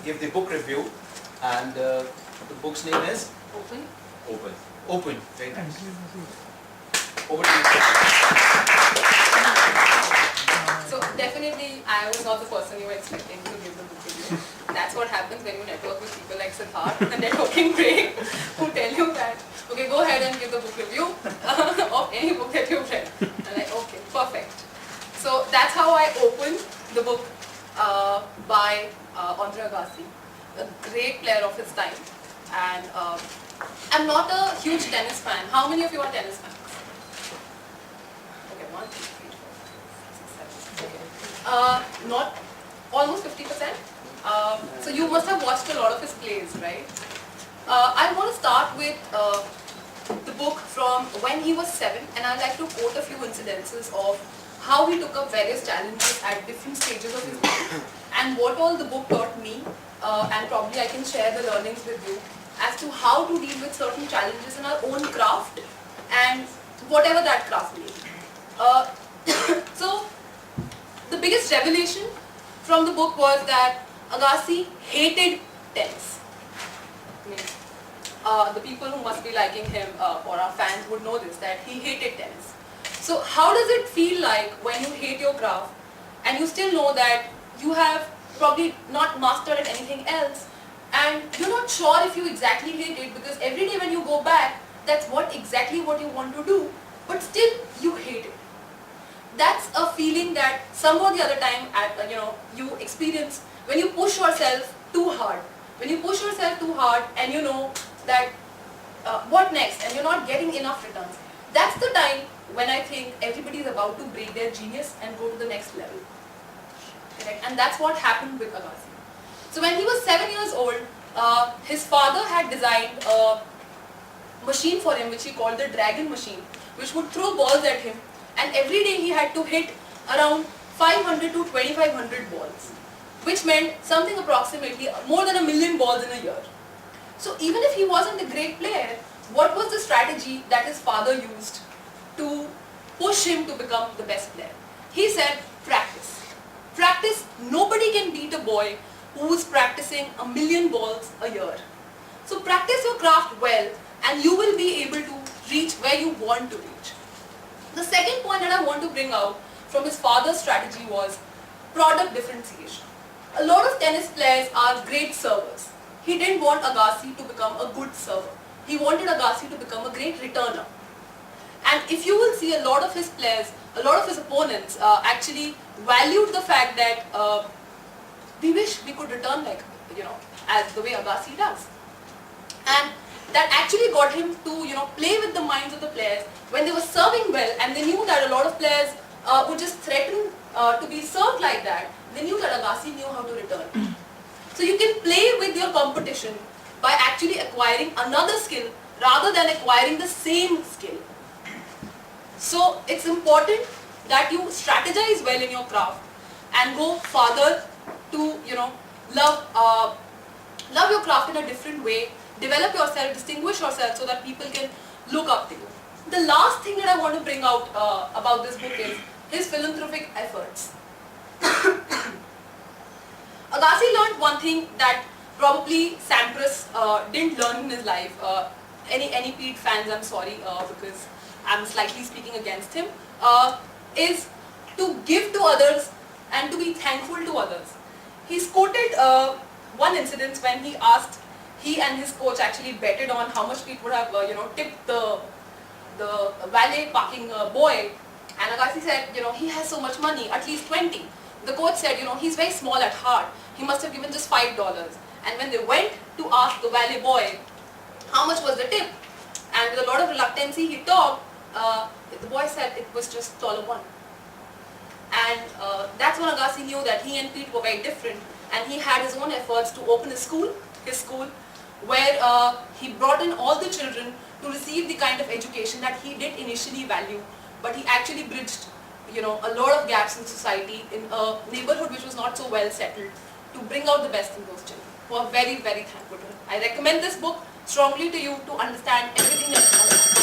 give the book review, and the book's name is Open. Open. Open. Very nice. Over to you. So definitely, I was not the person you were expecting to give the book review. That's what happens when you network with people like Siddharth, the networking break, who tell you that, okay, go ahead and give the book review of any book that you've read. I'm like, okay, perfect. So that's how I opened the book by Andre Agassi, a great player of his time. And I'm not a huge tennis fan. How many of you are tennis fans? Okay, 1, 2, 3, 4, 5, 6, 7. Okay. Not almost 50%. So you must have watched a lot of his plays, right? I want to start with the book from when he was 7, and I'd like to quote a few incidences of how he took up various challenges at different stages of his life, and what all the book taught me, and probably I can share the learnings with you as to how to deal with certain challenges in our own craft and whatever that craft may be. So the biggest revelation from the book was that Agassi hated tennis. The people who must be liking him or our fans would know this, that he hated tennis. So how does it feel like when you hate your craft and you still know that you have probably not mastered at anything else, and you're not sure if you exactly hate it, because every day when you go back, that's exactly what you want to do, but still you hate it. That's a feeling that some or the other time you experience when you push yourself too hard. When you push yourself too hard and you know that what next, and you're not getting enough returns. That's the time when I think everybody is about to break their genius and go to the next level. Correct? And that's what happened with Agassi. So when he was 7 years old, his father had designed a machine for him which he called the Dragon machine, which would throw balls at him, and every day he had to hit around 500 to 2500 balls, which meant something approximately more than 1 million balls in a year. So even if he wasn't a great player, what was the strategy that his father used to push him to become the best player? He said, practice. Practice. Nobody can beat a boy who is practicing 1 million balls a year. So practice your craft well, and you will be able to reach where you want to reach. The second point that I want to bring out from his father's strategy was product differentiation. A lot of tennis players are great servers. He didn't want Agassi to become a good server. He wanted Agassi to become a great returner. And if you will see, a lot of his players, a lot of his opponents actually valued the fact that we wish we could return like, as the way Agassi does. And that actually got him to, play with the minds of the players when they were serving well, and they knew that a lot of players would just threaten to be served like that. They knew that Agassi knew how to return. So you can play with your competition by actually acquiring another skill rather than acquiring the same skill. So it's important that you strategize well in your craft and go farther to, love your craft in a different way, develop yourself, distinguish yourself so that people can look up to you. The last thing that I want to bring out about this book is his philanthropic efforts. Agassi learned one thing that probably Sampras didn't learn in his life. Any Pete fans, I'm sorry because I'm slightly speaking against him, is to give to others and to be thankful to others. He's quoted one incident when he and his coach actually betted on how much Pete would have tipped the valet parking boy, and Agassi said, he has so much money, at least 20. The coach said, he's very small at heart, he must have given just $5. And when they went to ask the valet boy how much was the tip, and with a lot of reluctance he talked, the boy said it was just $1. And that's when Agassi knew that he and Pete were very different, and he had his own efforts to open his school, where he brought in all the children to receive the kind of education that he did initially value, but he actually bridged a lot of gaps in society in a neighborhood which was not so well settled to bring out the best in those children. We are very, very thankful to him. I recommend this book strongly to you to understand everything that he has done.